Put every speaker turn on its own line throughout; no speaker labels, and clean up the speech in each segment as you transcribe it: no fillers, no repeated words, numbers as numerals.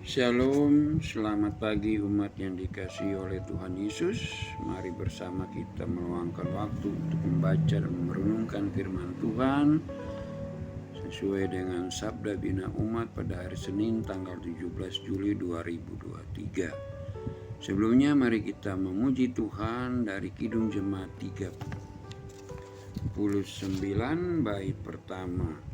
Shalom, selamat pagi umat yang dikasihi oleh Tuhan Yesus. Mari bersama kita meluangkan waktu untuk membaca dan merenungkan firman Tuhan sesuai dengan Sabda Bina Umat pada hari Senin tanggal 17 Juli 2023. Sebelumnya mari kita memuji Tuhan dari Kidung Jemaat 39 bait pertama.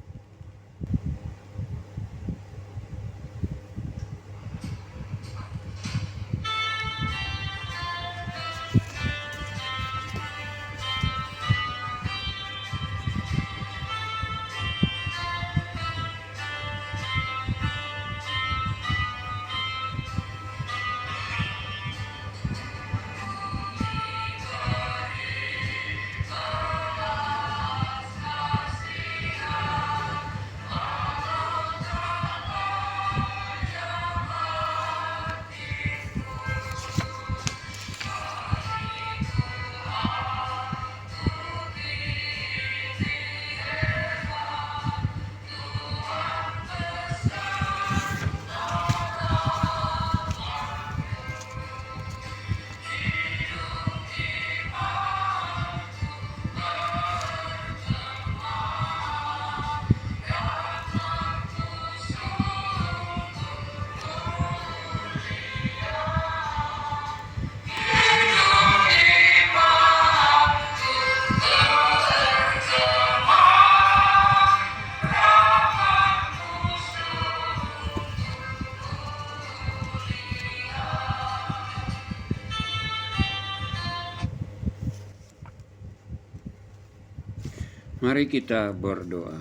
Mari kita berdoa.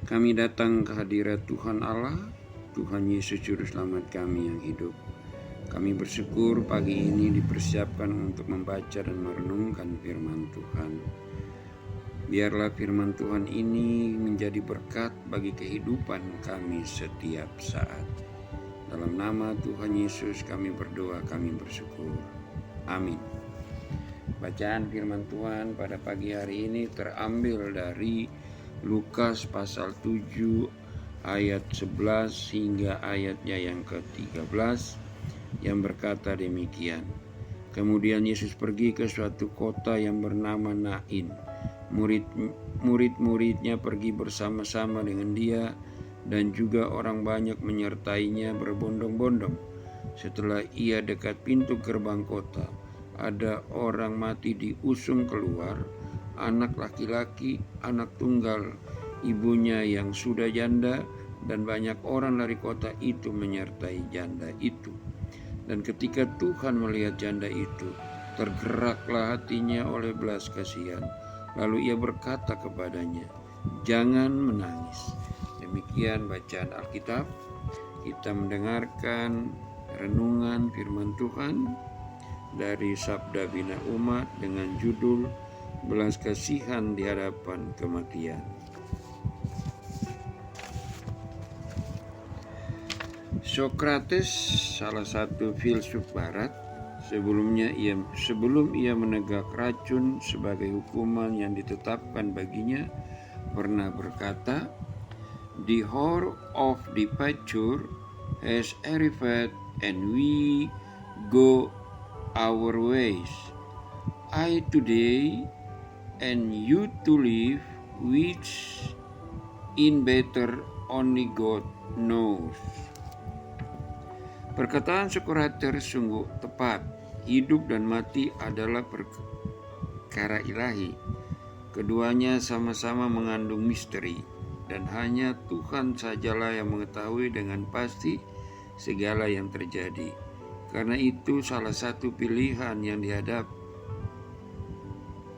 Kami datang ke hadirat Tuhan Allah, Tuhan Yesus Juru Selamat kami yang hidup. Kami bersyukur pagi ini dipersiapkan untuk membaca dan merenungkan firman Tuhan. Biarlah firman Tuhan ini menjadi berkat bagi kehidupan kami setiap saat. Dalam nama Tuhan Yesus kami berdoa, kami bersyukur. Amin. Bacaan firman Tuhan pada pagi hari ini terambil dari Lukas pasal 7 ayat 11 hingga ayatnya yang ke-13 yang berkata demikian. Kemudian Yesus pergi ke suatu kota yang bernama Nain. Murid-muridnya pergi bersama-sama dengan dia dan juga orang banyak menyertainya berbondong-bondong. Setelah ia dekat pintu gerbang kota, ada orang mati diusung keluar, anak laki-laki, anak tunggal, ibunya yang sudah janda, dan banyak orang dari kota itu menyertai janda itu. Dan ketika Tuhan melihat janda itu, tergeraklah hatinya oleh belas kasihan. Lalu ia berkata kepadanya, "Jangan menangis." Demikian bacaan Alkitab. Kita mendengarkan renungan firman Tuhan dari Sabda Bina Umat dengan judul Belas Kasihan di Hadapan Kematian. Sokrates, salah satu filsuf barat, sebelum ia menegak racun sebagai hukuman yang ditetapkan baginya, pernah berkata, "The hour of departure has arrived and we go our ways. I today and you to live, which in better only God knows." Perkataan Sokrates sungguh tepat. Hidup dan mati adalah perkara ilahi. Keduanya sama-sama mengandung misteri, dan hanya Tuhan sajalah yang mengetahui dengan pasti segala yang terjadi. Karena itu salah satu pilihan yang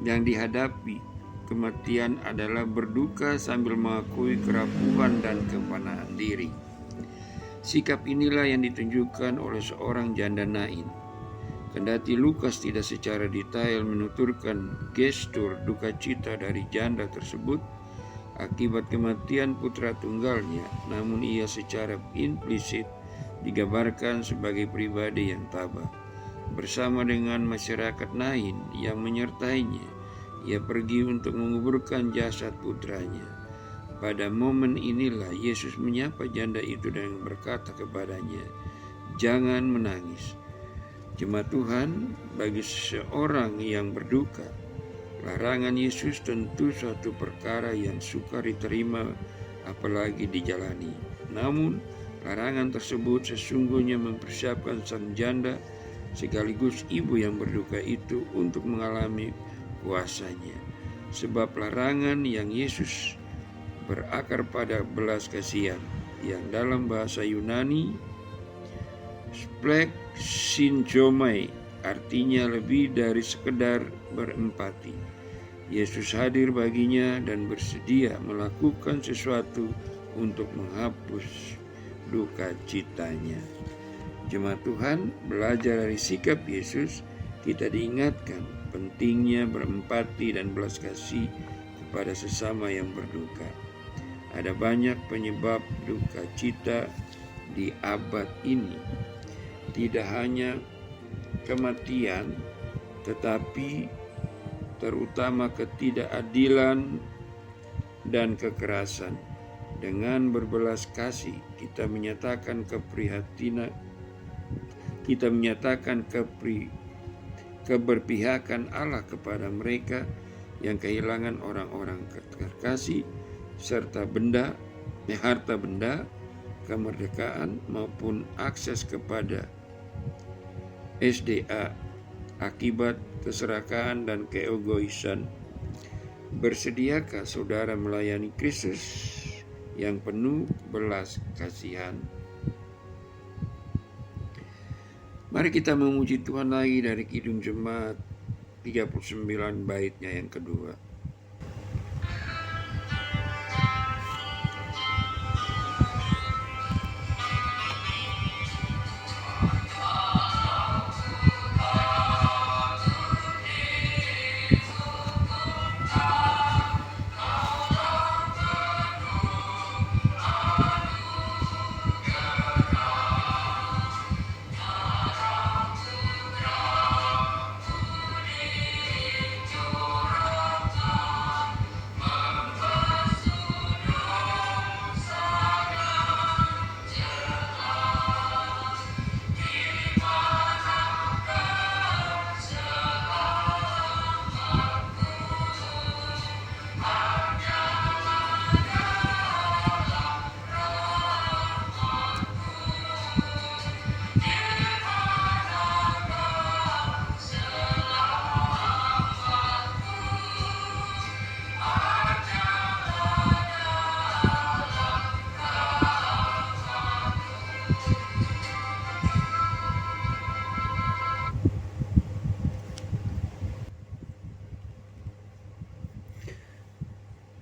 dihadapi kematian adalah berduka sambil mengakui kerapuhan dan kefanaan diri. Sikap inilah yang ditunjukkan oleh seorang janda Nain. Kendati Lukas tidak secara detail menuturkan gestur duka cita dari janda tersebut akibat kematian putra tunggalnya, namun ia secara implisit digambarkan sebagai pribadi yang tabah. Bersama dengan masyarakat Nain yang menyertainya, ia pergi untuk menguburkan jasad putranya. Pada momen inilah Yesus menyapa janda itu dan berkata kepadanya, "Jangan menangis." Jemaat Tuhan, bagi seseorang yang berduka, larangan Yesus tentu suatu perkara yang sukar diterima apalagi dijalani. Namun, larangan tersebut sesungguhnya mempersiapkan sang janda sekaligus ibu yang berduka itu untuk mengalami kuasanya. Sebab larangan yang Yesus berakar pada belas kasihan, yang dalam bahasa Yunani splexinchomai, artinya lebih dari sekedar berempati. Yesus hadir baginya dan bersedia melakukan sesuatu untuk menghapus duka citanya. Jemaat Tuhan, belajar dari sikap Yesus, kita diingatkan pentingnya berempati dan belas kasih kepada sesama yang berduka. Ada banyak penyebab duka cita di abad ini. Tidak hanya kematian, tetapi terutama ketidakadilan dan kekerasan. Dengan berbelas kasih, kita menyatakan keberpihakan Allah kepada mereka yang kehilangan orang-orang terkasih, serta harta benda, kemerdekaan maupun akses kepada SDA akibat keserakahan dan keegoisan. Bersediakah saudara melayani Kristus yang penuh belas kasihan? Mari kita memuji Tuhan lagi dari Kidung Jemaat 39 baitnya yang kedua.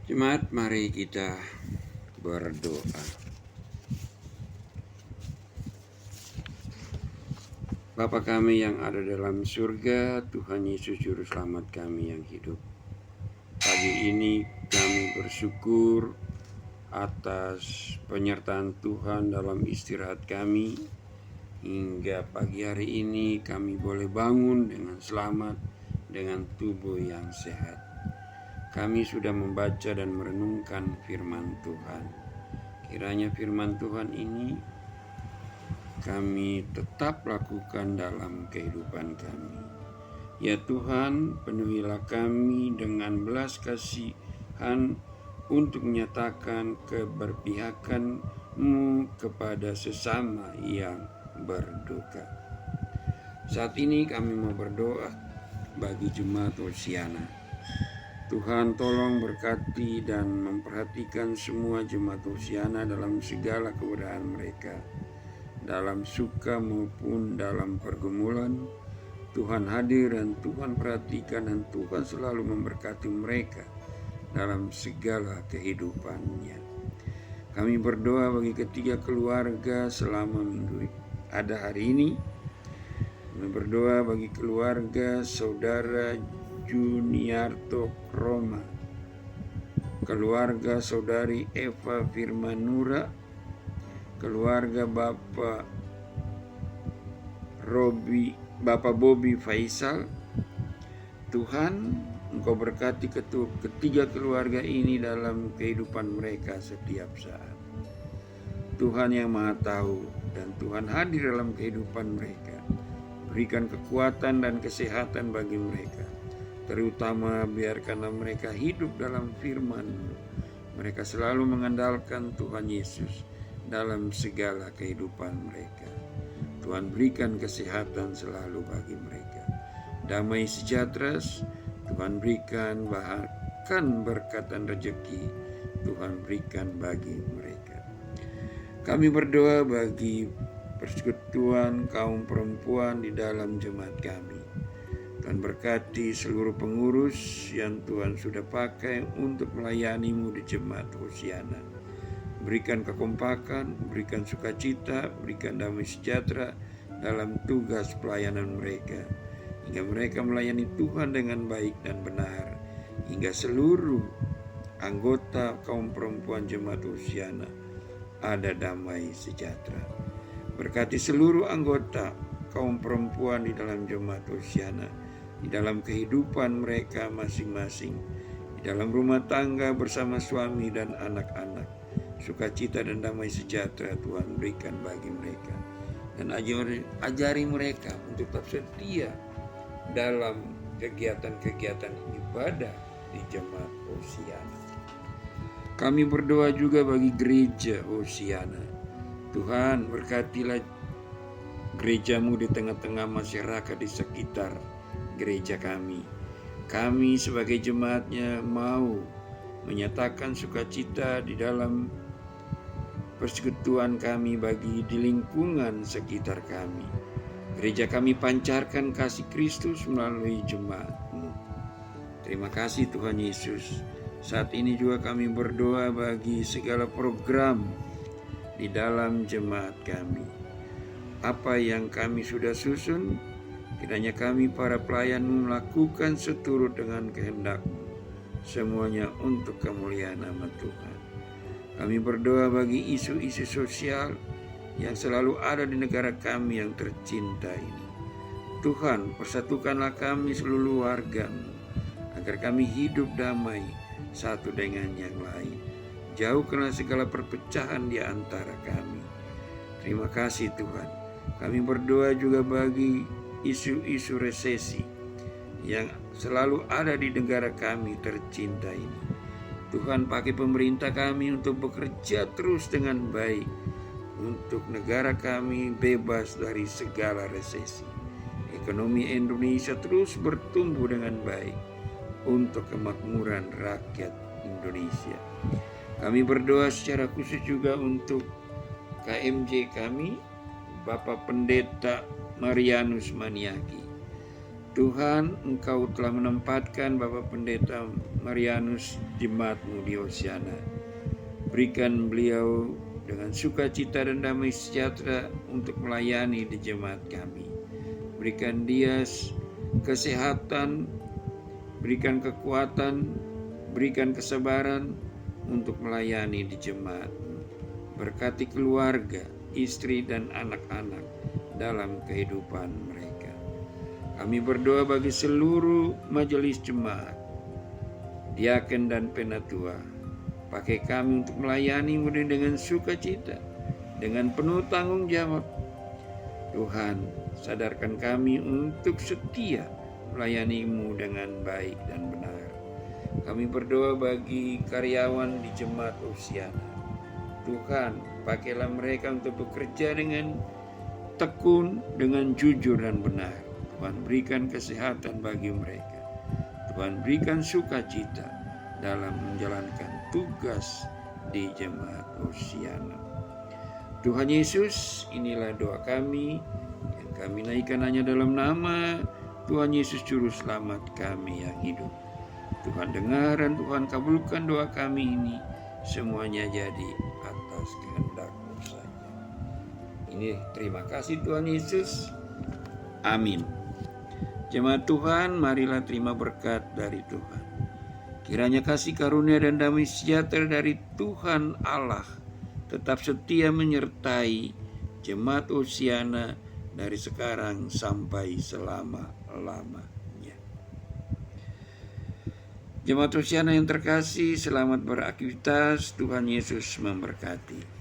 Jemaat, mari kita berdoa. Bapa kami yang ada dalam surga, Tuhan Yesus Juru Selamat kami yang hidup. Pagi ini kami bersyukur atas penyertaan Tuhan dalam istirahat kami. Hingga pagi hari ini kami boleh bangun dengan selamat, dengan tubuh yang sehat. Kami sudah membaca dan merenungkan firman Tuhan. Kiranya firman Tuhan ini kami tetap lakukan dalam kehidupan kami. Ya Tuhan, penuhilah kami dengan belas kasihan untuk menyatakan keberpihakan-Mu kepada sesama yang berduka. Saat ini kami mau berdoa bagi jemaat Hosiana. Tuhan tolong berkati dan memperhatikan semua jemaat Hosiana dalam segala keberadaan mereka, dalam suka maupun dalam pergumulan. Tuhan hadir dan Tuhan perhatikan dan Tuhan selalu memberkati mereka dalam segala kehidupannya. Kami berdoa bagi ketiga keluarga selama minggu ada hari ini. Kami berdoa bagi keluarga saudara Juniarto Roma, keluarga saudari Eva Firmanura, keluarga Bapak Bobby Faisal. Tuhan, Engkau berkati ketiga keluarga ini dalam kehidupan mereka setiap saat. Tuhan yang Maha Tahu dan Tuhan hadir dalam kehidupan mereka. Berikan kekuatan dan kesehatan bagi mereka. Terutama biarkanlah mereka hidup dalam firman-Mu. Mereka selalu mengandalkan Tuhan Yesus dalam segala kehidupan mereka. Tuhan berikan kesehatan selalu bagi mereka. Damai sejahtera Tuhan berikan, bahkan berkat dan rezeki Tuhan berikan bagi mereka. Kami berdoa bagi persekutuan kaum perempuan di dalam jemaat kami. Tuhan berkati seluruh pengurus yang Tuhan sudah pakai untuk melayani-Mu di jemaat Hosiana. Berikan kekompakan, berikan sukacita, berikan damai sejahtera dalam tugas pelayanan mereka, hingga mereka melayani Tuhan dengan baik dan benar, hingga seluruh anggota kaum perempuan jemaat Hosiana ada damai sejahtera. Berkati seluruh anggota kaum perempuan di dalam jemaat Hosiana, di dalam kehidupan mereka masing-masing, di dalam rumah tangga bersama suami dan anak-anak. Sukacita dan damai sejahtera Tuhan berikan bagi mereka, dan ajari mereka untuk tetap setia dalam kegiatan-kegiatan ibadah di jemaat Hosiana. Kami berdoa juga bagi gereja Hosiana. Tuhan berkatilah gereja-Mu di tengah-tengah masyarakat di sekitar gereja kami. Kami sebagai jemaatnya mau menyatakan sukacita di dalam persekutuan kami bagi di lingkungan sekitar kami. Gereja kami pancarkan kasih Kristus melalui jemaat-Mu. Terima kasih Tuhan Yesus. Saat ini juga kami berdoa bagi segala program di dalam jemaat kami. Apa yang kami sudah susun, kiranya kami para pelayan-Mu melakukan seturut dengan kehendak-Mu. Semuanya untuk kemuliaan nama Tuhan. Kami berdoa bagi isu-isu sosial yang selalu ada di negara kami yang tercinta ini. Tuhan, persatukanlah kami seluruh warga-Mu, agar kami hidup damai satu dengan yang lain. Jauhkanlah segala perpecahan di antara kami. Terima kasih Tuhan. Kami berdoa juga bagi isu-isu resesi yang selalu ada di negara kami tercinta ini. Tuhan, pakai pemerintah kami untuk bekerja terus dengan baik, untuk negara kami bebas dari segala resesi. Ekonomi Indonesia terus bertumbuh dengan baik untuk kemakmuran rakyat Indonesia. Kami berdoa secara khusus juga untuk KMJ kami, Bapak Pendeta Marianus Maniaki. Tuhan, Engkau telah menempatkan Bapak Pendeta Marianus jemaat-Mu di Hosiana. Berikan beliau dengan sukacita dan damai sejahtera untuk melayani di jemaat kami. Berikan dia kesehatan, berikan kekuatan, berikan kesabaran untuk melayani di jemaat-Mu. Berkati keluarga, istri dan anak-anak dalam kehidupan mereka. Kami berdoa bagi seluruh majelis jemaat, diaken dan penatua. Pakai kami untuk melayani-Mu dengan sukacita, dengan penuh tanggung jawab. Tuhan, sadarkan kami untuk setia melayani-Mu dengan baik dan benar. Kami berdoa bagi karyawan di jemaat Hosiana. Tuhan, pakailah mereka untuk bekerja dengan tekun, dengan jujur dan benar. Tuhan, berikan kesehatan bagi mereka. Tuhan, berikan sukacita dalam menjalankan tugas di jemaat Hosiana. Tuhan Yesus, inilah doa kami yang kami naikkan hanya dalam nama Tuhan Yesus Juru Selamat kami yang hidup. Tuhan dengar dan Tuhan kabulkan doa kami ini. Semuanya jadi atas kehendak-Mu saja. Ini terima kasih Tuhan Yesus. Amin. Jemaat Tuhan, marilah terima berkat dari Tuhan. Kiranya kasih karunia dan damai sejahtera dari Tuhan Allah tetap setia menyertai jemaat Hosiana dari sekarang sampai selama-lamanya. Jemaat Hosiana yang terkasih, selamat beraktivitas. Tuhan Yesus memberkati.